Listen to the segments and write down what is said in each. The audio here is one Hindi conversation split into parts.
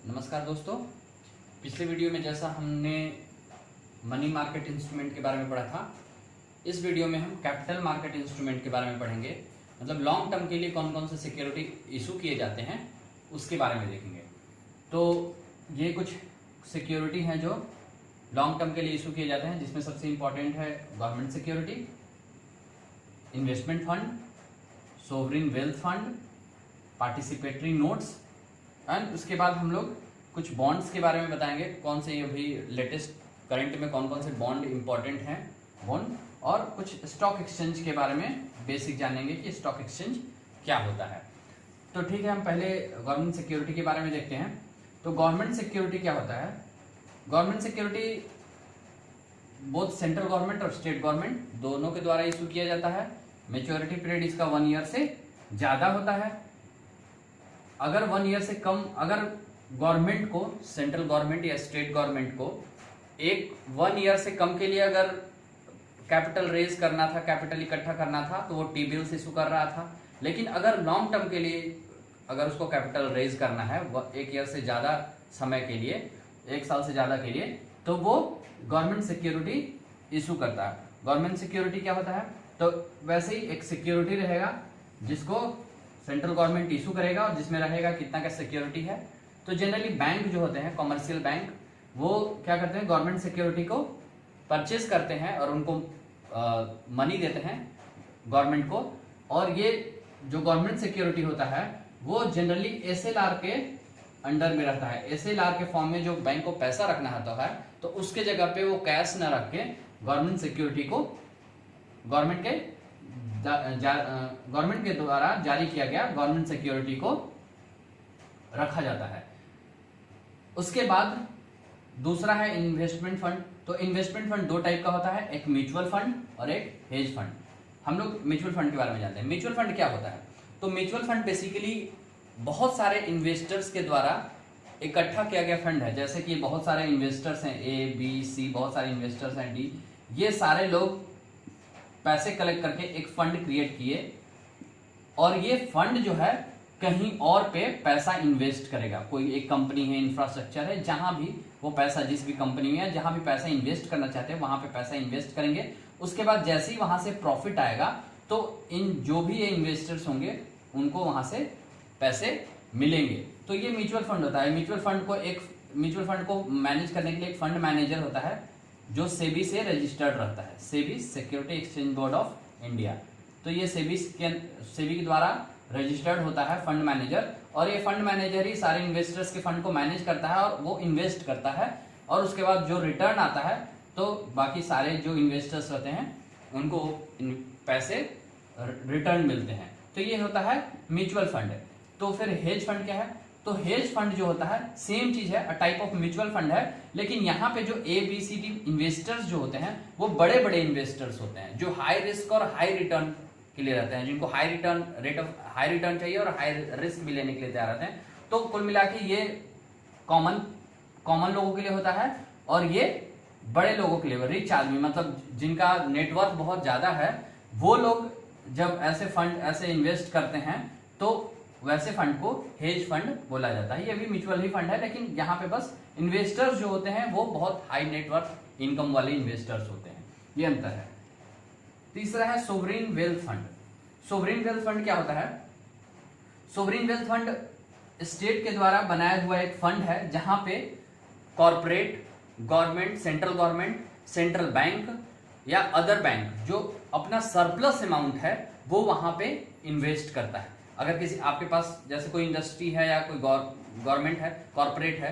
नमस्कार दोस्तों। पिछले वीडियो में जैसा हमने मनी मार्केट इंस्ट्रूमेंट के बारे में पढ़ा था, इस वीडियो में हम कैपिटल मार्केट इंस्ट्रूमेंट के बारे में पढ़ेंगे। मतलब लॉन्ग टर्म के लिए कौन कौन से सिक्योरिटी इशू किए जाते हैं उसके बारे में देखेंगे। तो ये कुछ सिक्योरिटी हैं जो लॉन्ग टर्म के लिए इशू किए जाते हैं, जिसमें सबसे इंपॉर्टेंट है government security, investment fund, sovereign wealth fund, participatory notes. And उसके बाद हम लोग कुछ बॉन्ड्स के बारे में बताएंगे, कौन से अभी लेटेस्ट करंट में कौन कौन से बॉन्ड इंपॉर्टेंट हैं बॉन्ड, और कुछ स्टॉक एक्सचेंज के बारे में बेसिक जानेंगे कि स्टॉक एक्सचेंज क्या होता है। तो ठीक है, हम पहले गवर्नमेंट सिक्योरिटी के बारे में देखते हैं। तो गवर्नमेंट सिक्योरिटी क्या होता है? Government security both central government और स्टेट गवर्नमेंट दोनों के द्वारा इशू किया जाता है। मेच्योरिटी पीरियड इसका 1 ईयर से ज्यादा होता है। अगर 1 ईयर से कम, अगर गवर्नमेंट को, सेंट्रल गवर्नमेंट या स्टेट गवर्नमेंट को 1 ईयर से कम के लिए अगर कैपिटल रेज करना था, कैपिटल इकट्ठा करना था, तो वो टी बिल्स इशू कर रहा था। लेकिन अगर लॉन्ग टर्म के लिए अगर उसको कैपिटल रेज करना है 1 ईयर से ज्यादा समय के लिए, 1 साल से ज्यादा के लिए, तो वो गवर्नमेंट सिक्योरिटी इशू करता है। गवर्नमेंट सिक्योरिटी क्या होता है? तो वैसे ही एक सिक्योरिटी रहेगा जिसको सेंट्रल गवर्नमेंट इशू करेगा और जिसमें रहेगा कितना का सिक्योरिटी है। तो जनरली बैंक जो होते हैं, कॉमर्शियल बैंक, वो क्या करते हैं, गवर्नमेंट सिक्योरिटी को परचेज करते हैं और उनको मनी देते हैं गवर्नमेंट को। और ये जो गवर्नमेंट सिक्योरिटी होता है वो जनरली एसएलआर के अंडर में रहता है। एसएलआर के फॉर्म में जो बैंक को पैसा रखना होता है, तो उसके जगह पे वो कैश न रख के गवर्नमेंट सिक्योरिटी को गवर्नमेंट के द्वारा जारी किया गया गवर्नमेंट सिक्योरिटी को रखा जाता है। उसके बाद दूसरा है इन्वेस्टमेंट फंड। तो इन्वेस्टमेंट फंड 2 टाइप का होता है, एक म्यूचुअल फंड और एक हेज फंड। हम लोग म्यूचुअल फंड के बारे में जानते हैं। म्यूचुअल फंड क्या होता है? तो म्यूचुअल फंड बेसिकली बहुत सारे इन्वेस्टर्स के द्वारा इकट्ठा किया गया फंड है। जैसे कि बहुत सारे इन्वेस्टर्स हैं, ए बी सी, बहुत सारे इन्वेस्टर्स हैं, डी। ये सारे लोग पैसे कलेक्ट करके एक फंड क्रिएट किए और ये फंड जो है कहीं और पे पैसा इन्वेस्ट करेगा। कोई एक कंपनी है, इंफ्रास्ट्रक्चर है, जहां भी वो पैसा, जिस भी कंपनी में है, जहां भी पैसा इन्वेस्ट करना चाहते हैं वहां पे पैसा इन्वेस्ट करेंगे। उसके बाद जैसे ही वहां से प्रॉफिट आएगा तो इन जो भी ये इन्वेस्टर्स होंगे उनको वहां से पैसे मिलेंगे। तो ये म्यूचुअल फंड होता है। म्यूचुअल फंड को मैनेज करने के लिए एक फंड मैनेजर होता है जो सेबी से रजिस्टर्ड रहता है, SEBI security exchange board of India. तो ये सेबी के द्वारा रजिस्टर्ड होता है फंड मैनेजर, और ये फंड मैनेजर ही सारे इन्वेस्टर्स के फंड को मैनेज करता है और वो इन्वेस्ट करता है। और उसके बाद जो रिटर्न आता है तो बाकी सारे जो इन्वेस्टर्स होते हैं उनको पैसे रिटर्न मिलते हैं। तो ये होता है म्यूचुअल फंड। तो फिर हेज फंड क्या है? तो हेज फंड जो होता है सेम चीज है, a type of mutual fund है, लेकिन यहाँ पे जो A B C D investors जो होते हैं वो बड़े बड़े इन्वेस्टर्स होते हैं जो हाई रिस्क और हाई रिटर्न के लिए रहते हैं, जिनको हाई रिटर्न चाहिए और हाई रिस्क भी लेने के लिए तैयार रहते हैं। तो कुल मिला के ये कॉमन लोगों के लिए होता है, और ये बड़े लोगों के लिए, रिच आदमी, मतलब जिनका नेटवर्थ बहुत ज्यादा है, वो लोग जब ऐसे इन्वेस्ट करते हैं तो वैसे फंड को हेज फंड बोला जाता है। ये भी म्यूचुअल ही फंड है, लेकिन यहाँ पे बस इन्वेस्टर्स जो होते हैं वो बहुत हाई नेटवर्थ इनकम वाले इन्वेस्टर्स होते हैं। ये अंतर है। तीसरा है sovereign wealth fund. Sovereign wealth fund क्या होता है? सोवरिन वेल्थ फंड स्टेट के द्वारा बनाया हुआ एक फंड है जहां पे कॉर्पोरेट, गवर्नमेंट, सेंट्रल बैंक या अदर बैंक जो अपना सरप्लस अमाउंट है वो वहां पे इन्वेस्ट करता है। अगर किसी आपके पास जैसे कोई इंडस्ट्री है या कोई गवर्नमेंट है, कॉर्पोरेट है,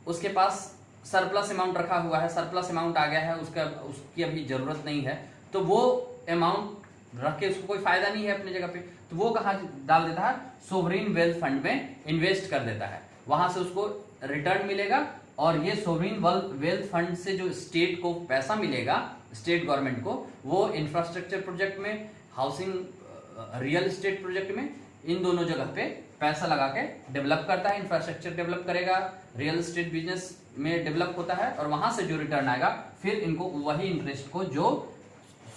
उसके पास सरप्लस अमाउंट रखा हुआ है, सरप्लस अमाउंट आ गया है, उसकी अभी जरूरत नहीं है, तो वो अमाउंट रख के उसको कोई फायदा नहीं है अपनी जगह पे, तो वो कहाँ डाल देता है? सोवरिन वेल्थ फंड में इन्वेस्ट कर देता है। वहां से उसको रिटर्न मिलेगा, और ये सोवरिन वेल्थ फंड से जो स्टेट को पैसा मिलेगा, स्टेट गवर्नमेंट को, वो इंफ्रास्ट्रक्चर प्रोजेक्ट में, हाउसिंग, रियल एस्टेट प्रोजेक्ट में, इन दोनों जगह पे पैसा लगा के डेवलप करता है। इंफ्रास्ट्रक्चर डेवलप करेगा, रियल एस्टेट बिजनेस में डेवलप होता है, और वहां से जो रिटर्न आएगा फिर इनको वही इंटरेस्ट को जो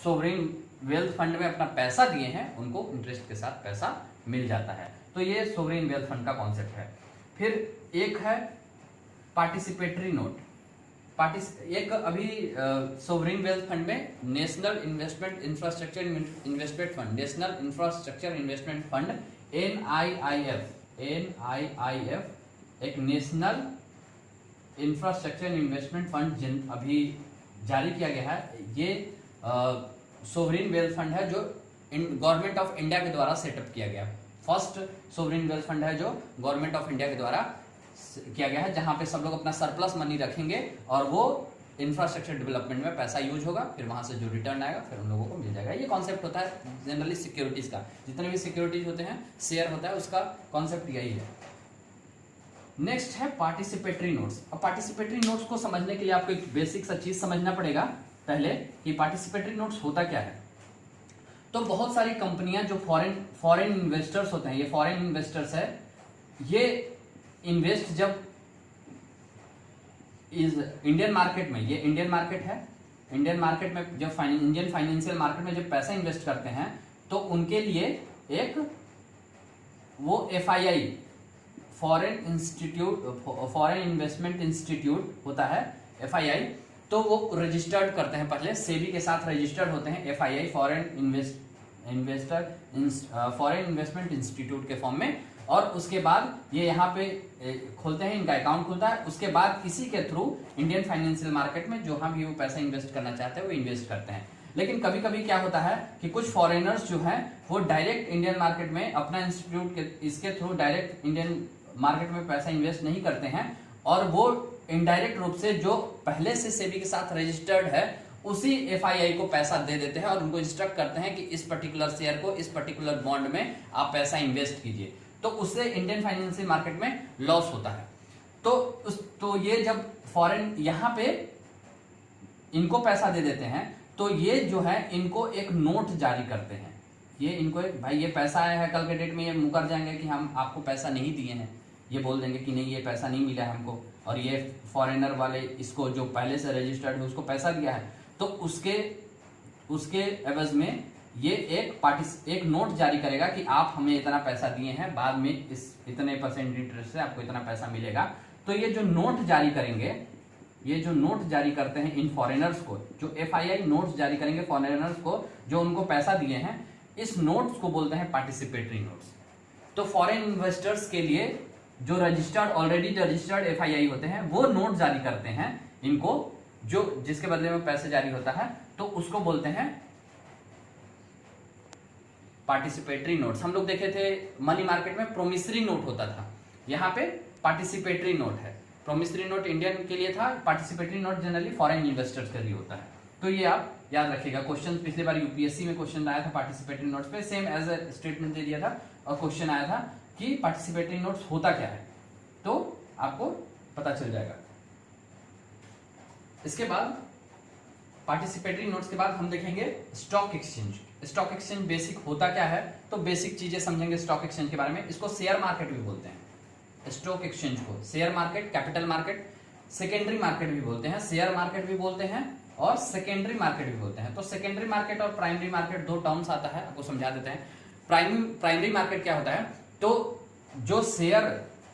सोवरिन वेल्थ फंड में अपना पैसा दिए हैं उनको इंटरेस्ट के साथ पैसा मिल जाता है। तो ये सोवरिन वेल्थ फंड का कॉन्सेप्ट है। फिर एक है पार्टिसिपेटरी नोट, एक अभी सोवरिन वेल्थ फंड में national investment infrastructure investment fund, national infrastructure investment fund NIIF एक नेशनल इंफ्रास्ट्रक्चर इन्वेस्टमेंट फंड अभी जारी किया गया है। ये सोवरिन वेल्थ फंड है जो गवर्नमेंट ऑफ इंडिया के द्वारा सेटअप किया गया, फर्स्ट सोवरिन वेल्थ फंड है जो गवर्नमेंट ऑफ इंडिया के द्वारा किया गया है, जहां पे सब लोग अपना सरप्लस मनी रखेंगे और वो इंफ्रास्ट्रक्चर डेवलपमेंट में पैसा यूज होगा, फिर वहां से जो रिटर्न आएगा फिर उन लोगों को मिल जाएगा। ये कॉन्सेप्ट होता है जनरली सिक्योरिटीज का, जितने भी सिक्योरिटीज होते हैं, शेयर होता है, उसका कॉन्सेप्ट यही है। नेक्स्ट है पार्टिसिपेटरी नोट्स। अब पार्टिसिपेटरी नोट्स को समझने के लिए आपको एक बेसिक सा चीज समझना पड़ेगा पहले कि पार्टिसिपेटरी नोट्स होता क्या है। तो बहुत सारी कंपनियां जो फॉरेन इन्वेस्टर्स होते हैं, ये फॉरेन इन्वेस्टर्स है, ये इन्वेस्ट जब इस इंडियन मार्केट में, ये इंडियन मार्केट है, इंडियन मार्केट में जब इंडियन फाइनेंशियल मार्केट में जब पैसा इन्वेस्ट करते हैं तो उनके लिए एक वो FII फॉरेन इन्वेस्टमेंट इंस्टीट्यूट होता है FII, तो वो रजिस्टर्ड करते हैं, पहले सेबी के साथ रजिस्टर्ड होते हैं FII फॉरेन इन्वेस्टमेंट इंस्टीट्यूट के फॉर्म में, और उसके बाद ये यहाँ पे खोलते हैं, इनका अकाउंट खुलता है। उसके बाद किसी के थ्रू इंडियन फाइनेंशियल मार्केट में जहाँ भी वो पैसा इन्वेस्ट करना चाहते हैं वो इन्वेस्ट करते हैं। लेकिन कभी कभी क्या होता है कि कुछ फॉरेनर्स जो हैं वो डायरेक्ट इंडियन मार्केट में अपना इंस्टीट्यूट के इसके थ्रू डायरेक्ट इंडियन मार्केट में पैसा इन्वेस्ट नहीं करते हैं, और वो इनडायरेक्ट रूप से जो पहले से सेबी के साथ रजिस्टर्ड है उसी FII को पैसा दे देते हैं और उनको इंस्ट्रक्ट करते हैं कि इस पर्टिकुलर शेयर को, इस पर्टिकुलर बॉन्ड में आप पैसा इन्वेस्ट कीजिए। तो उससे इंडियन फाइनेंशियल मार्केट में लॉस होता है। तो ये जब फॉरेन यहाँ पे इनको पैसा दे देते हैं तो ये जो है इनको एक नोट जारी करते हैं, ये इनको भाई ये पैसा आया है, कल के डेट में ये मुकर जाएंगे कि हम आपको पैसा नहीं दिए हैं, ये बोल देंगे कि नहीं ये पैसा नहीं मिला है हमको, और ये फॉरेनर वाले इसको जो पहले से रजिस्टर्ड है उसको पैसा दिया है, तो उसके एवज में ये एक नोट जारी करेगा कि आप हमें इतना पैसा दिए हैं, बाद में इस इतने % इंटरेस्ट से आपको इतना पैसा मिलेगा। तो ये जो नोट जारी करेंगे, ये जो नोट जारी करते हैं इन फॉरेनर्स को, जो FII नोट्स जारी करेंगे फॉरेनर्स को जो उनको पैसा दिए हैं, इस नोट्स को बोलते हैं पार्टिसिपेटरी नोट्स। तो फॉरेन इन्वेस्टर्स के लिए जो ऑलरेडी रजिस्टर्ड FII होते हैं वो नोट जारी करते हैं इनको, जो जिसके बदले में पैसे जारी होता है, तो उसको बोलते हैं पार्टिसिपेटरी नोट्स। हम लोग देखे थे मनी मार्केट में प्रोमिसरी नोट होता था, यहाँ पे पार्टिसिपेटरी नोट है। प्रोमिसरी नोट इंडियन के लिए था, participatory note generally foreign investors के लिए होता है। तो ये आप याद रखिएगा, क्वेश्चन पिछली बार UPSC में क्वेश्चन आया था पार्टिसिपेटरी नोट्स पे, सेम एज ए स्टेटमेंट दे दिया था और क्वेश्चन आया था कि पार्टिसिपेटरी नोट्स होता क्या है, तो आपको पता चल जाएगा। इसके बाद पार्टिसिपेटरी नोट्स के बाद हम देखेंगे stock exchange. Stock exchange basic होता क्या है, तो बेसिक चीजें समझेंगे स्टॉक एक्सचेंज के बारे में। इसको शेयर मार्केट भी बोलते हैं, स्टॉक एक्सचेंज को share market, capital market, secondary market भी बोलते हैं, शेयर मार्केट भी बोलते हैं और सेकेंडरी मार्केट भी बोलते हैं। तो सेकेंडरी मार्केट और प्राइमरी मार्केट दो टर्म्स आता है, आपको समझा देते हैं। प्राइमरी मार्केट क्या होता है, तो जो शेयर,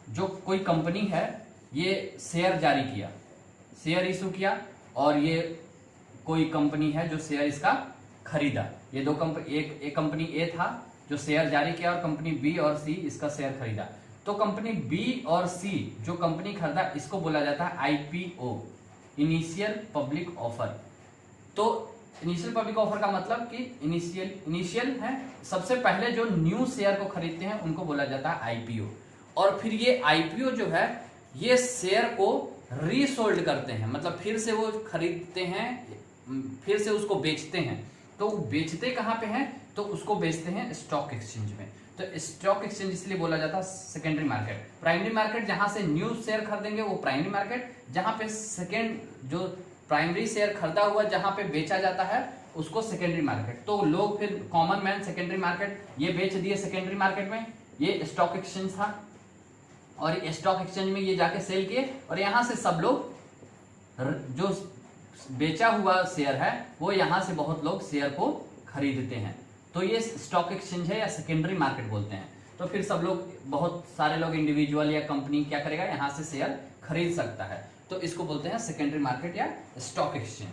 जो कोई कंपनी है ये शेयर जारी किया, शेयर इशू किया, और ये कोई कंपनी है जो शेयर इसका खरीदा, ये दो कंपनी, एक कंपनी ए था जो शेयर जारी किया और कंपनी बी और सी इसका शेयर खरीदा। तो कंपनी बी और सी जो कंपनी खरीदा इसको बोला जाता है IPO, इनिशियल पब्लिक ऑफर। तो इनिशियल पब्लिक ऑफर का मतलब कि इनिशियल है, सबसे पहले जो न्यू शेयर को खरीदते हैं उनको बोला जाता है IPO। और फिर ये IPO जो है ये शेयर को रीसोल्ड करते हैं, मतलब फिर से वो खरीदते हैं, फिर से उसको बेचते हैं। तो बेचते कहाँ पे हैं, तो उसको बेचते हैं स्टॉक एक्सचेंज में। तो स्टॉक एक्सचेंज इसलिए बोला जाता है सेकेंडरी मार्केट। प्राइमरी मार्केट जहां से न्यू शेयर खरीदेंगे वो प्राइमरी मार्केट, जहां पे सेकेंड जो प्राइमरी शेयर खरीदा हुआ जहां पे बेचा जाता है उसको सेकेंडरी मार्केट। तो लोग फिर कॉमन मैन सेकेंडरी मार्केट ये बेच दिए सेकेंडरी मार्केट में, ये स्टॉक एक्सचेंज था और स्टॉक एक्सचेंज में ये जाके सेल किए और यहां से सब लोग जो बेचा हुआ शेयर है वो यहां से बहुत लोग शेयर को खरीदते हैं। तो ये स्टॉक एक्सचेंज है या सेकेंडरी मार्केट बोलते हैं। तो फिर सब लोग, बहुत सारे लोग, इंडिविजुअल या कंपनी क्या करेगा, यहाँ से शेयर खरीद सकता है। तो इसको बोलते हैं सेकेंडरी मार्केट या स्टॉक एक्सचेंज।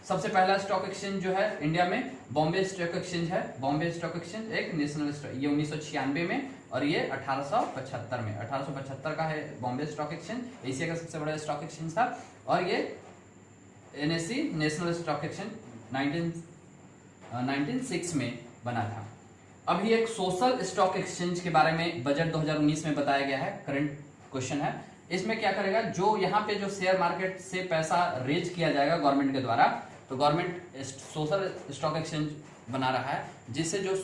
सबसे पहला स्टॉक एक्सचेंज जो है इंडिया में बॉम्बे स्टॉक एक्सचेंज है। बॉम्बे स्टॉक एक्सचेंज एक नेशनल, ये 1996 में और ये 1875 में, 1875 का है बॉम्बे स्टॉक एक्सचेंज, एशिया का सबसे बड़ा स्टॉक एक्सचेंज था। और ये एनएससी नेशनल स्टॉक एक्सचेंज 1906 में बना था। अभी एक सोशल स्टॉक एक्सचेंज के बारे में बजट 2019 में बताया गया है, करंट क्वेश्चन है। इसमें क्या करेगा, जो यहाँ पे जो शेयर मार्केट से पैसा रेज किया जाएगा गवर्नमेंट के द्वारा, तो गवर्नमेंट सोशल स्टॉक एक्सचेंज बना रहा है, जिससे जो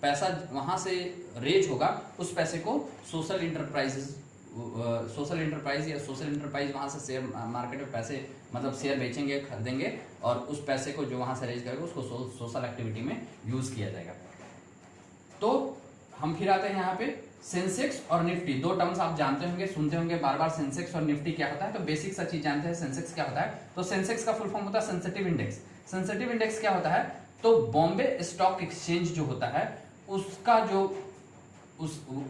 पैसा वहां से रेज होगा उस पैसे को सोशल इंटरप्राइज या सोशल इंटरप्राइज वहां से शेयर मार्केट में पैसे, मतलब शेयर बेचेंगे, खरीदेंगे, और उस पैसे को जो वहां से रेज करेगा उसको सोशल एक्टिविटी में यूज किया जाएगा। तो हम फिर आते हैं यहाँ पे सेंसेक्स और निफ्टी, दो टर्म्स आप जानते होंगे, सुनते होंगे बार बार, सेंसेक्स और निफ्टी क्या होता है। तो बेसिक सा चीज जानते हैं, सेंसेक्स क्या होता है। तो सेंसेक्स का फुल फॉर्म होता है सेंसिटिव इंडेक्स। सेंसिटिव इंडेक्स क्या होता है, तो बॉम्बे स्टॉक एक्सचेंज जो होता है उसका जो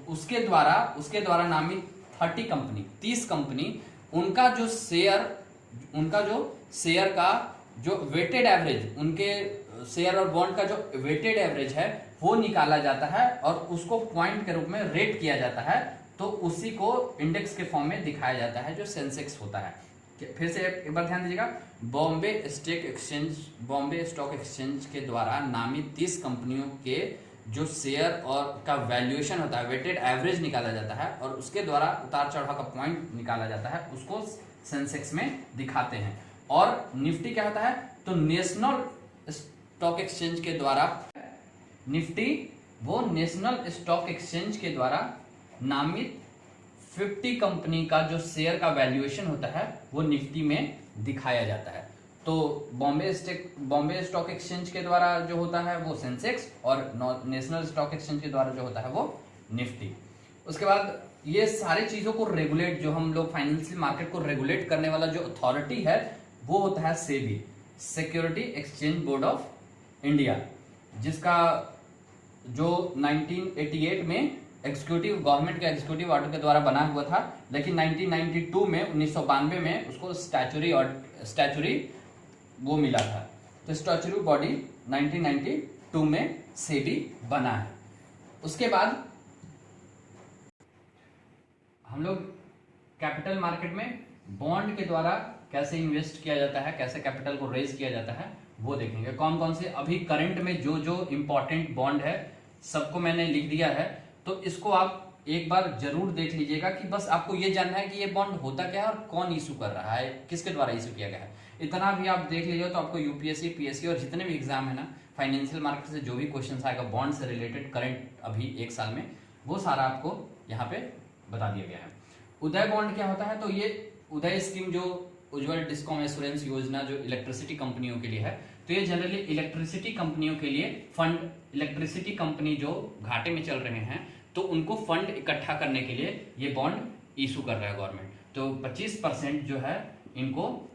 उसके द्वारा नामित 30 कंपनी, उनका जो शेयर का जो वेटेड एवरेज, उनके शेयर और बॉन्ड का जो वेटेड एवरेज है वो निकाला जाता है और उसको पॉइंट के रूप में रेट किया जाता है। तो उसी को इंडेक्स के फॉर्म में दिखाया जाता है, जो सेंसेक्स होता है। फिर से एक बार ध्यान दीजिएगा, बॉम्बे स्टॉक एक्सचेंज के द्वारा नामित 30 कंपनियों के जो शेयर और का वैल्यूएशन होता है, वेटेड एवरेज निकाला जाता है और उसके द्वारा उतार चढ़ाव का पॉइंट निकाला जाता है, उसको सेंसेक्स में दिखाते हैं। और निफ्टी क्या होता है, तो नेशनल स्टॉक एक्सचेंज के द्वारा, निफ्टी वो नेशनल स्टॉक एक्सचेंज के द्वारा नामित 50 कंपनी का जो शेयर का वैल्यूएशन होता है वो निफ्टी में दिखाया जाता है। तो बॉम्बे स्टॉक एक्सचेंज के द्वारा जो होता है वो सेंसेक्स, और नेशनल स्टॉक एक्सचेंज के द्वारा जो होता है वो निफ्टी। उसके बाद ये सारी चीजों को रेगुलेट, जो हम लोग फाइनेंशियल मार्केट को रेगुलेट करने वाला जो अथॉरिटी है वो होता है SEBI, security exchange board of India, जिसका जो 1988 में गवर्नमेंट के एग्जीक्यूटिव ऑर्डर के द्वारा बना हुआ था, लेकिन 1992 में उसको स्टैचुरी वो मिला था। तो स्टैचुरी बॉडी 1992 में सेबी बना है। उसके बाद हम लोग कैपिटल मार्केट में बॉन्ड के द्वारा कैसे इन्वेस्ट किया जाता है, कैसे कैपिटल को रेज किया जाता है वो देखेंगे। कौन कौन से अभी करंट में जो इंपॉर्टेंट बॉन्ड है सबको मैंने लिख दिया है, तो इसको आप एक बार जरूर देख लीजिएगा कि बस आपको ये जानना है कि ये बॉन्ड होता क्या है और कौन इशू कर रहा है, किसके द्वारा इशू किया गया है। इतना भी आप देख लीजिए तो आपको यूपीएससी, पीएससी और जितने भी एग्जाम है ना, फाइनेंशियल मार्केट से जो भी क्वेश्चन आएगा बॉन्ड से रिलेटेड करंट अभी एक साल में, वो सारा आपको यहाँ पे बता दिया गया है। उदय बॉन्ड क्या होता है, तो ये उदय स्कीम जो उज्ज्वल डिस्कॉम एश्योरेंस योजना जो इलेक्ट्रिसिटी कंपनियों के लिए है, तो ये जनरली इलेक्ट्रिसिटी कंपनियों के लिए फंड, इलेक्ट्रिसिटी कंपनी जो घाटे में चल रहे हैं तो उनको फंड इकट्ठा करने के लिए ये बॉन्ड इशू कर रहा है गवर्नमेंट। तो 25% जो है इनको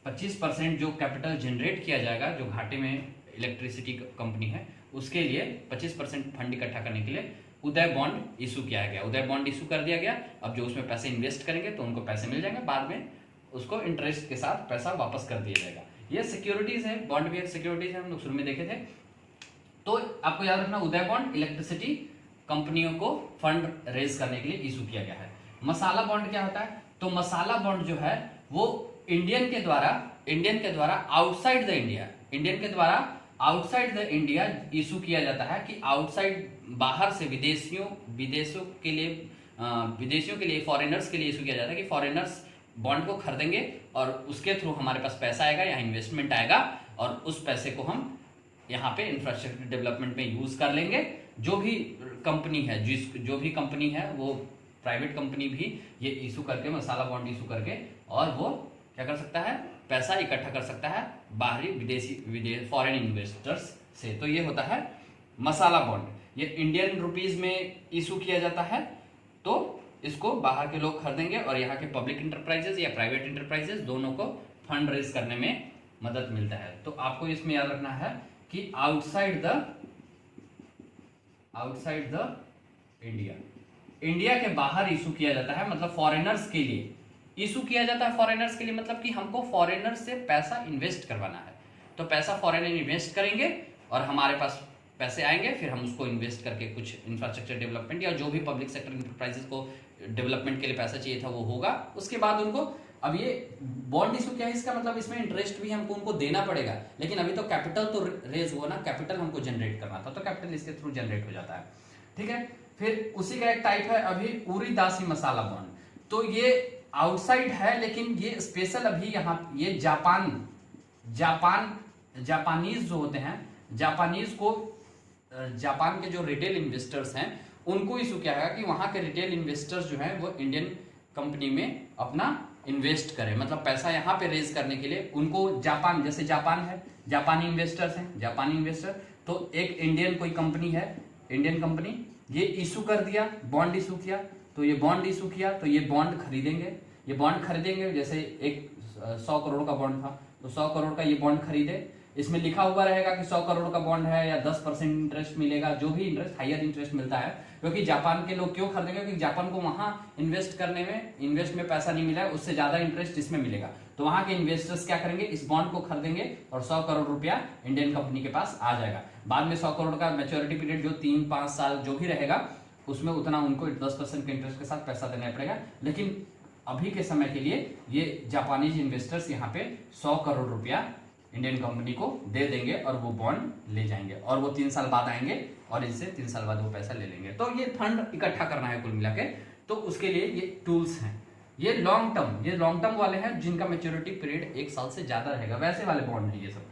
25% जो कैपिटल जनरेट किया जाएगा, जो घाटे में इलेक्ट्रिसिटी कंपनी है उसके लिए 25% फंड इकट्ठा करने के लिए उदय बॉन्ड इशू किया गया। उदय बॉन्ड इशू कर दिया गया। अब जो उसमें पैसे इन्वेस्ट करेंगे तो उनको पैसे मिल जाएंगे, बाद में उसको इंटरेस्ट के साथ पैसा वापस कर दिया जाएगा। ये सिक्योरिटीज है, बॉन्ड भी एक सिक्योरिटीज है, हम लोग शुरू में देखे थे। तो आपको याद रखना, उदय बॉन्ड इलेक्ट्रिसिटी कंपनियों को फंड रेज करने के लिए इशू किया गया है। मसाला बॉन्ड क्या होता है, तो मसाला बॉन्ड जो है वो इंडियन के द्वारा आउटसाइड द इंडिया इशू किया जाता है, कि आउटसाइड, बाहर से विदेशियों के लिए फॉरेनर्स के लिए इशू किया जाता है, कि फॉरेनर्स बॉन्ड को खरीदेंगे और उसके थ्रू हमारे पास पैसा आएगा, यहाँ इन्वेस्टमेंट आएगा और उस पैसे को हम यहाँ पे इंफ्रास्ट्रक्चर डेवलपमेंट में यूज कर लेंगे। जो भी कंपनी है वो प्राइवेट कंपनी भी ये इशू करके, मसाला बॉन्ड इशू करके, और वो क्या कर सकता है, पैसा इकट्ठा कर सकता है बाहरी फॉरेन इन्वेस्टर्स से। तो ये होता है मसाला बॉन्ड। ये इंडियन रुपीज में इशू किया जाता है, तो इसको बाहर के लोग खरीदेंगे और यहाँ के पब्लिक इंटरप्राइजेस या प्राइवेट इंटरप्राइजेस दोनों को फंड रेज करने में मदद मिलता है। तो आपको इसमें याद रखना है कि आउटसाइड द इंडिया के बाहर इशू किया जाता है, मतलब फॉरेनर्स के लिए इशू किया जाता है। फॉरेनर्स के लिए मतलब कि हमको फॉरेनर से पैसा इन्वेस्ट करवाना है, तो पैसा फॉरेनर इन्वेस्ट करेंगे और हमारे पास पैसे आएंगे, फिर हम उसको इन्वेस्ट करके कुछ इंफ्रास्ट्रक्चर डेवलपमेंट या जो भी पब्लिक सेक्टर इंटरप्राइजेस को डेवलपमेंट के लिए पैसा चाहिए था वो होगा। उसके बाद उनको, अब ये बॉन्ड इशू क्या है, इसका मतलब इसमें इंटरेस्ट भी हमको उनको देना पड़ेगा, लेकिन अभी तो कैपिटल तो रेज हुआ ना, कैपिटल हमको जनरेट करना था, तो कैपिटल इसके थ्रू जनरेट हो जाता है। ठीक है, फिर उसी का एक टाइप है अभी उरीदासी मसाला बॉन्ड। तो ये आउटसाइड है, लेकिन ये स्पेशल अभी यहाँ ये जापानीज जो होते हैं, जापान के जो रिटेल इन्वेस्टर्स हैं उनको इशू क्या है कि वहां के रिटेल इन्वेस्टर्स जो हैं वो इंडियन कंपनी में अपना इन्वेस्ट करें, मतलब पैसा यहाँ पे रेज करने के लिए उनको जापान, जैसे जापान है, जापानी इन्वेस्टर्स हैं, जापानी इन्वेस्टर, तो एक इंडियन कोई कंपनी है, इंडियन कंपनी, ये इशू कर दिया, बॉन्ड इशू किया, तो ये बॉन्ड इशू किया तो ये बॉन्ड खरीदेंगे, जैसे एक 100 करोड़ का बॉन्ड था तो 100 करोड़ का ये बॉन्ड खरीदे, इसमें लिखा हुआ रहेगा कि 100 करोड़ का बॉन्ड है या 10% इंटरेस्ट मिलेगा, जो भी इंटरेस्ट, हायर इंटरेस्ट मिलता है, क्योंकि जापान के लोग क्यों खरीदेंगे, क्योंकि जापान को वहां इन्वेस्ट में पैसा नहीं मिला है, उससे ज्यादा इंटरेस्ट इसमें मिलेगा, तो वहां के इन्वेस्टर्स क्या करेंगे, इस बॉन्ड को खरीदेंगे और 100 करोड़ रुपया इंडियन कंपनी के पास आ जाएगा। बाद में 100 करोड़ का मैच्योरिटी पीरियड जो 3-5 साल जो भी रहेगा उसमें उतना उनको 10% के इंटरेस्ट के साथ पैसा देना पड़ेगा, लेकिन अभी के समय के लिए ये जापानीज इन्वेस्टर्स यहाँ पे 100 करोड़ रुपया इंडियन कंपनी को दे देंगे और वो बॉन्ड ले जाएंगे और वो 3 साल बाद आएंगे और इनसे 3 साल बाद वो पैसा ले लेंगे। तो ये फंड इकट्ठा करना है कुल मिला के, तो उसके लिए ये टूल्स हैं। ये लॉन्ग टर्म वाले हैं जिनका मैच्योरिटी पीरियड 1 साल से ज्यादा रहेगा, वैसे वाले बॉन्ड है ये सब।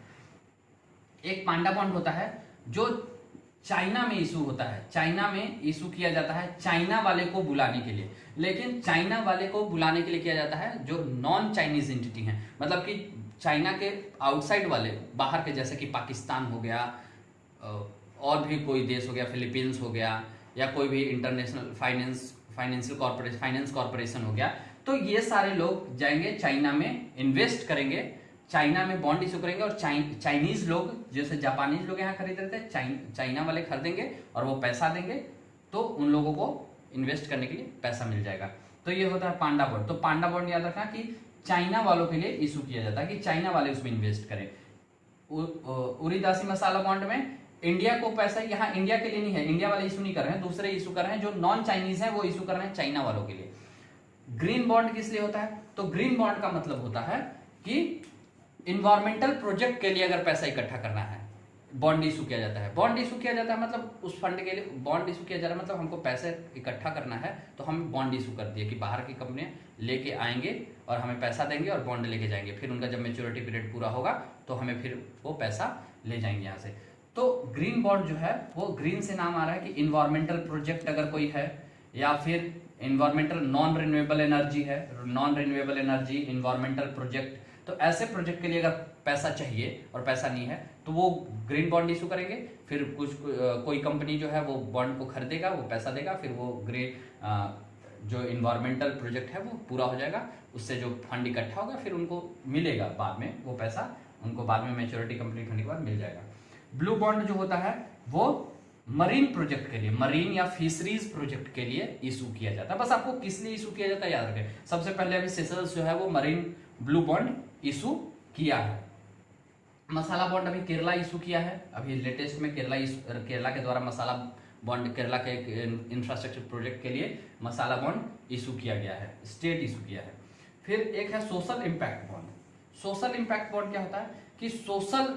एक पांडा बॉन्ड होता है जो चाइना में इशू होता है, चाइना में इशू किया जाता है चाइना वाले को बुलाने के लिए, लेकिन चाइना वाले को बुलाने के लिए किया जाता है जो नॉन चाइनीज एंटिटी हैं, मतलब कि चाइना के आउटसाइड वाले, बाहर के, जैसे कि पाकिस्तान हो गया और भी कोई देश हो गया, फिलीपींस हो गया, या कोई भी इंटरनेशनल फाइनेंस कॉर्पोरेशन हो गया, तो ये सारे लोग जाएंगे चाइना में, इन्वेस्ट करेंगे, चाइना में बॉन्ड इशू करेंगे और चाइनीज लोग, जैसे जापानीज लोग यहाँ खरीद रहे थे, चाइना वाले खरीदेंगे और वो पैसा देंगे, तो उन लोगों को इन्वेस्ट करने के लिए पैसा मिल जाएगा। तो ये होता है पांडा बॉन्ड। तो पांडा बॉन्ड याद रखना कि चाइना वालों के लिए इशू किया जाता है कि चाइना वाले उसमें इन्वेस्ट करें। उरीदासी मसाला बॉन्ड में इंडिया को पैसा, यहाँ इंडिया के लिए नहीं है, इंडिया वाले इशू नहीं कर रहे हैं, दूसरे इशू कर रहे हैं, जो नॉन चाइनीज है वो इशू कर रहे हैं चाइना वालों के लिए। ग्रीन बॉन्ड किस लिए होता है, तो ग्रीन बॉन्ड का मतलब होता है कि इन्वायरमेंटल प्रोजेक्ट के लिए अगर पैसा इकट्ठा करना है, बॉन्ड इशू किया जाता है। बॉन्ड इशू किया जाता है मतलब उस फंड के लिए बॉन्ड इशू किया जा रहा है, मतलब हमको पैसे इकट्ठा करना है, तो हम बॉन्ड इशू कर दिए कि बाहर की कंपनियां लेके आएंगे और हमें पैसा देंगे और बॉन्ड लेके जाएंगे, फिर उनका जब मेच्योरिटी पीरियड पूरा होगा तो हमें फिर वो पैसा ले जाएंगे यहाँ से। तो ग्रीन बॉन्ड जो है वो ग्रीन से नाम आ रहा है कि इन्वायरमेंटल प्रोजेक्ट अगर कोई है, या फिर इन्वायरमेंटल नॉन रिन्यूएबल एनर्जी है, non renewable energy environmental project, तो ऐसे प्रोजेक्ट के लिए अगर पैसा चाहिए और पैसा नहीं है तो वो ग्रीन बॉन्ड इशू करेंगे, फिर कोई कंपनी जो है वो बॉन्ड को खरीदेगा, वो पैसा देगा, फिर वो ग्रीन जो इन्वायरमेंटल प्रोजेक्ट है वो पूरा हो जाएगा, उससे जो फंड इकट्ठा होगा फिर उनको मिलेगा बाद में वो पैसा, उनको बाद में मैच्योरिटी कंप्लीट होने के बाद मिल जाएगा। ब्लू बॉन्ड जो होता है वो मरीन प्रोजेक्ट के लिए, मरीन या फिशरीज प्रोजेक्ट के लिए इशू किया जाता है। बस आपको किस लिए इशू किया जाता है याद रखें। सबसे पहले अभी सेशल्स जो है वो मरीन ब्लू बॉन्ड इशू किया है। मसाला बॉन्ड अभी केरला इशू किया है, अभी लेटेस्ट में केरला के द्वारा मसाला बॉन्ड, केरला के एक इंफ्रास्ट्रक्चर प्रोजेक्ट के लिए मसाला बॉन्ड इशू किया गया है, स्टेट इशू किया है। फिर एक है social impact bond. Social impact bond क्या होता है कि सोशल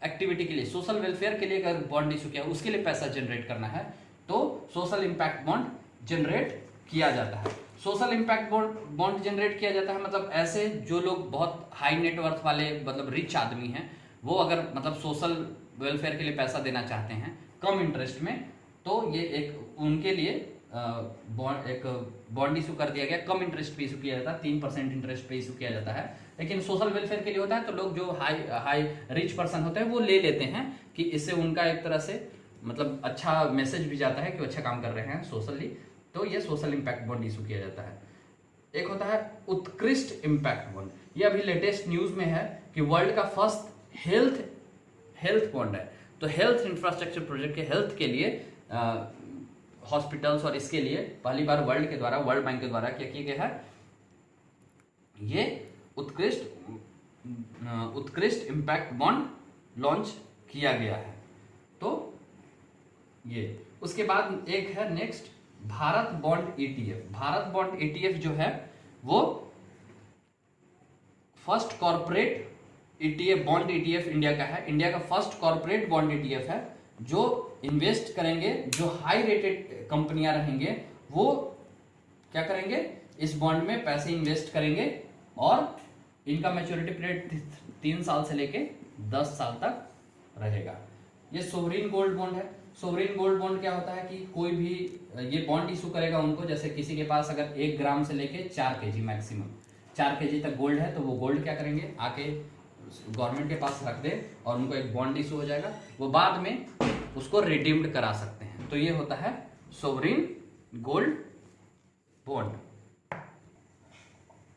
एक्टिविटी के लिए, सोशल वेलफेयर के लिए अगर बॉन्ड इशू किया, उसके लिए पैसा जनरेट करना है तो सोशल इम्पैक्ट बॉन्ड जनरेट किया जाता है। सोशल इम्पैक्ट बॉन्ड जनरेट किया जाता है मतलब ऐसे जो लोग बहुत हाई नेटवर्थ वाले, मतलब रिच आदमी हैं, वो अगर मतलब सोशल वेलफेयर के लिए पैसा देना चाहते हैं कम इंटरेस्ट में, तो ये एक उनके लिए एक बॉन्ड इशू कर दिया गया, कम इंटरेस्ट पे इशू किया जाता है, 3% इंटरेस्ट पे इशू किया जाता है। लेकिन सोशल वेलफेयर के लिए होता है तो लोग जो हाई रिच पर्सन होते हैं वो ले लेते हैं कि इससे उनका एक तरह से मतलब अच्छा मैसेज भी जाता है कि अच्छा काम कर रहे हैं सोशली, तो ये सोशल इम्पैक्ट बॉन्ड इशू किया जाता है। एक होता है उत्कृष्ट इम्पैक्ट बॉन्ड, ये अभी लेटेस्ट न्यूज में है कि वर्ल्ड का फर्स्ट हेल्थ बॉन्ड है। तो हेल्थ इंफ्रास्ट्रक्चर प्रोजेक्ट के हेल्थ के लिए हॉस्पिटल्स और इसके लिए पहली बार वर्ल्ड बैंक के द्वारा क्या किया गया है, ये उत्कृष्ट इम्पैक्ट बॉन्ड लॉन्च किया गया है। तो ये उसके बाद एक है next Bharat bond ETF. Bharat bond ETF जो है वो first corporate ETF bond ETF India का है। इंडिया का फर्स्ट कॉर्पोरेट बॉन्ड ईटीएफ है जो इन्वेस्ट करेंगे, जो हाई रेटेड कंपनियां रहेंगे वो क्या करेंगे, इस बॉन्ड में पैसे इन्वेस्ट करेंगे और इनका मैच्योरिटी पीरियड 3 साल से लेके 10 साल तक रहेगा। ये सोवरिन गोल्ड बॉन्ड है। सोवरिन गोल्ड बॉन्ड क्या होता है कि कोई भी ये बॉन्ड इशू करेगा उनको, जैसे किसी के पास अगर 1 ग्राम से लेके 4 केजी मैक्सिमम 4 केजी तक गोल्ड है, तो वो गोल्ड क्या करेंगे, आके गवर्नमेंट के पास रख दे और उनको एक बॉन्ड इशू हो जाएगा, वो बाद में उसको रिडीम्ड करा सकते हैं। तो ये होता है सोवरिन गोल्ड बॉन्ड।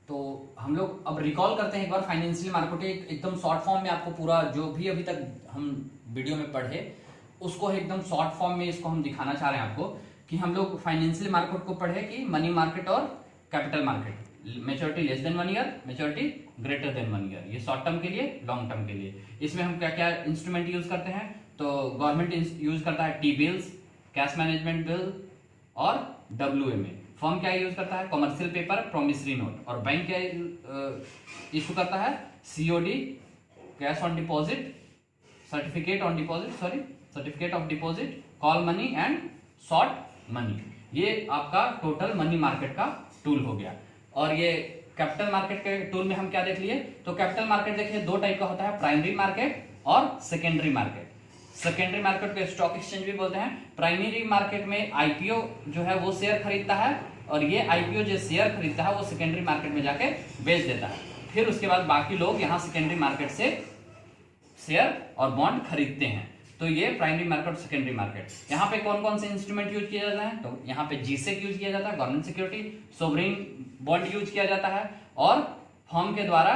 तो हम लोग अब रिकॉल करते हैं एक बार फाइनेंशियल मार्केट, एकदम शॉर्ट फॉर्म में आपको पूरा जो भी अभी तक हम वीडियो में पढ़े उसको एकदम शॉर्ट फॉर्म में इसको हम दिखाना चाह रहे हैं आपको कि हम लोग फाइनेंशियल मार्केट को पढ़े कि मनी मार्केट और capital market, maturity less than 1 year, maturity greater than 1 year, ये शॉर्ट टर्म के लिए, लॉन्ग टर्म के लिए। इसमें हम क्या क्या इंस्ट्रूमेंट यूज करते हैं, तो गवर्नमेंट यूज करता है T bills, cash management bill और WMA। फर्म क्या यूज करता है, कॉमर्शियल पेपर, प्रोमिसरी नोट। और बैंक क्या इशू करता है, COD, cash on deposit, certificate of deposit, call money and short money. ये आपका टोटल मनी मार्केट का टूल हो गया। और ये कैपिटल मार्केट के टूल में हम क्या देख लिए, तो कैपिटल मार्केट देखिए 2 टाइप का होता है, प्राइमरी मार्केट और सेकेंडरी मार्केट। सेकेंडरी मार्केट को स्टॉक एक्सचेंज भी बोलते हैं। प्राइमरी मार्केट में IPO जो है वो शेयर खरीदता है और ये IPO जो शेयर खरीदता है वो सेकेंडरी मार्केट में जाके बेच देता है। फिर उसके बाद बाकी लोग यहाँ सेकेंडरी मार्केट से शेयर और बॉन्ड खरीदते हैं। तो ये प्राइमरी मार्केट और सेकेंडरी मार्केट। यहाँ पे कौन कौन से इंस्ट्रूमेंट यूज किया जाता है, तो यहाँ पे GSEC यूज किया जाता है, government security, sovereign bond use किया जाता है और फर्म के द्वारा,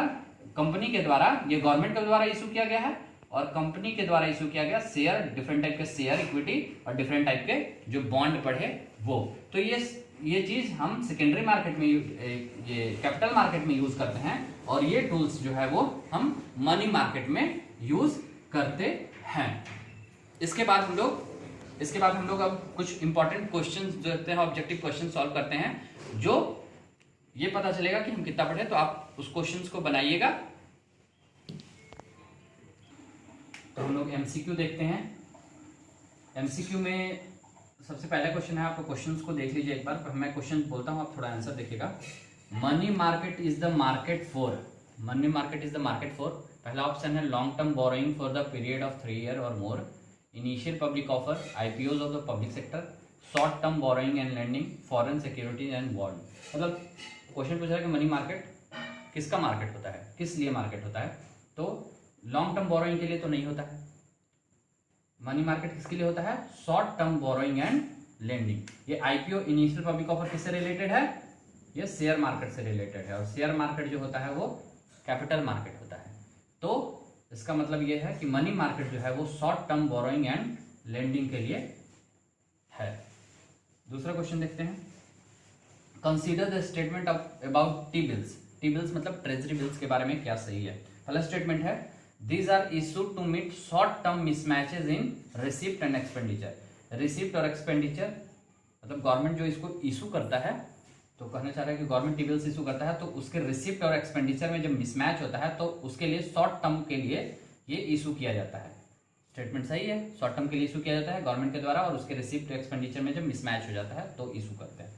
कंपनी के द्वारा, ये गवर्नमेंट के द्वारा इशू किया गया है और कंपनी के द्वारा इशू किया गया शेयर, डिफरेंट टाइप के शेयर, इक्विटी और डिफरेंट टाइप के जो बॉन्ड पढ़े वो। तो ये चीज हम सेकेंडरी मार्केट में, ये कैपिटल मार्केट में यूज करते हैं और ये टूल्स जो है वो हम मनी मार्केट में यूज करते हैं। इसके बाद हम लोग अब कुछ इंपॉर्टेंट क्वेश्चंस जो होते हैं, ऑब्जेक्टिव क्वेश्चन सॉल्व करते हैं, जो ये पता चलेगा कि हम कितना पढ़े। तो आप उस क्वेश्चंस को बनाइएगा। तो हम लोग MCQ देखते हैं। MCQ में सबसे पहला क्वेश्चन है, आपको क्वेश्चंस को देख लीजिए एक बार, मैं क्वेश्चन बोलता हूं, आप थोड़ा आंसर देखिएगा। Money market is the market for, पहला ऑप्शन है long term borrowing for the period of 3 year और more, initial public offer, IPOs of the public sector, short term borrowing and lending, foreign securities and bond. मतलब क्वेश्चन पूछ रहा है कि मनी मार्केट किसका मार्केट होता है, किस लिए मार्केट होता है। तो लॉन्ग टर्म बोरोइंग के लिए तो नहीं होता है। मनी मार्केट किसके लिए होता है, short term borrowing and lending. ये IPO, इनिशियल पब्लिक ऑफर किससे रिलेटेड है, ये शेयर मार्केट से रिलेटेड है और शेयर मार्केट जो होता है वो कैपिटल मार्केट होता है। तो इसका मतलब ये है कि मनी मार्केट जो है वो short term borrowing and lending के लिए है। दूसरा क्वेश्चन देखते हैं, consider the statement about T bills. T bills मतलब ट्रेजरी बिल्स के बारे में क्या सही है। पहला स्टेटमेंट है, these are issued to meet short term mismatches in receipt and expenditure। Receipt और एक्सपेंडिचर मतलब गवर्नमेंट जो इसको इशू करता है, तो कहना चाह रहा है कि गवर्नमेंट टी बिल्स इशू करता है तो उसके रिसिप्ट और एक्सपेंडिचर में जब मिसमैच होता है तो उसके लिए शॉर्ट टर्म के लिए ये इशू किया जाता है। स्टेटमेंट सही है, शॉर्ट टर्म के लिए इशू किया जाता है गवर्नमेंट के द्वारा और उसके रिसिप्ट और एक्सपेंडिचर में जब मिसमैच हो जाता है तो इशू करते हैं।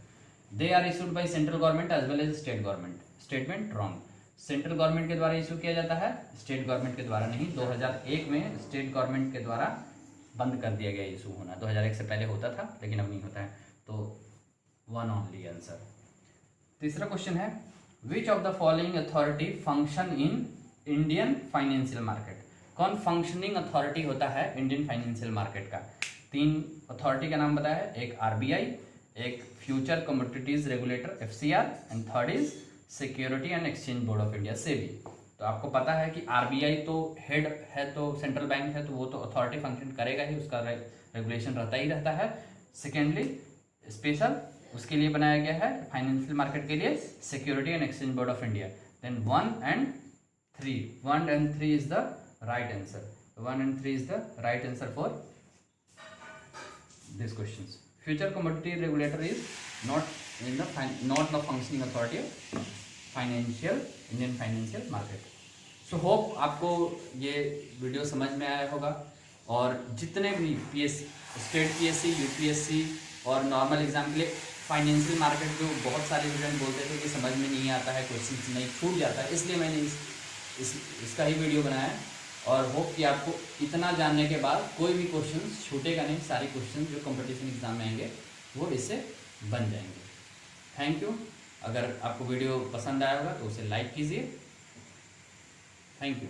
They are issued by central government as well as state government. Statement wrong, central government के द्वारा इशू किया जाता है, स्टेट गवर्नमेंट के द्वारा नहीं। 2001 में स्टेट गवर्नमेंट के द्वारा बंद कर दिया गया इशू होना, 2001 से पहले होता था लेकिन अब नहीं होता है। तो 1 ओनली आंसर। तीसरा क्वेश्चन है, which of the following authority function in Indian financial market. कौन फंक्शनिंग अथॉरिटी होता है इंडियन फाइनेंशियल मार्केट का। 3 अथॉरिटी का नाम बताया है, एक RBI, एक future commodities regulator FCR and third is security and exchange board of India SEBI। तो आपको पता है कि RBI तो हेड है, तो सेंट्रल बैंक है, तो वो तो अथॉरिटी फंक्शन करेगा ही, उसका रेगुलेशन रहता ही रहता है। सेकेंडली स्पेशल उसके लिए बनाया गया है, फाइनेंशियल मार्केट के लिए security and exchange board of India. Then 1 and 3 is the right answer. 1 and 3 is the right answer for these questions. Future commodity regulator is not the functioning authority of Indian financial market. So hope आपको ये वीडियो समझ में आया होगा, और जितने भी स्टेट पीएससी, यूपीएससी और नॉर्मल एग्जाम के लिए फाइनेंशियल मार्केट जो बहुत सारे स्टूडेंट बोलते थे कि समझ में नहीं आता है, क्वेश्चन नहीं छूट जाता है, इसलिए मैंने इसका ही वीडियो बनाया है। और होप कि आपको इतना जानने के बाद कोई भी क्वेश्चन छूटेगा नहीं, सारे क्वेश्चन जो कंपटीशन एग्जाम में आएंगे वो इससे बन जाएंगे। Thank you. अगर आपको वीडियो पसंद आया होगा तो उसे लाइक कीजिए। Thank you.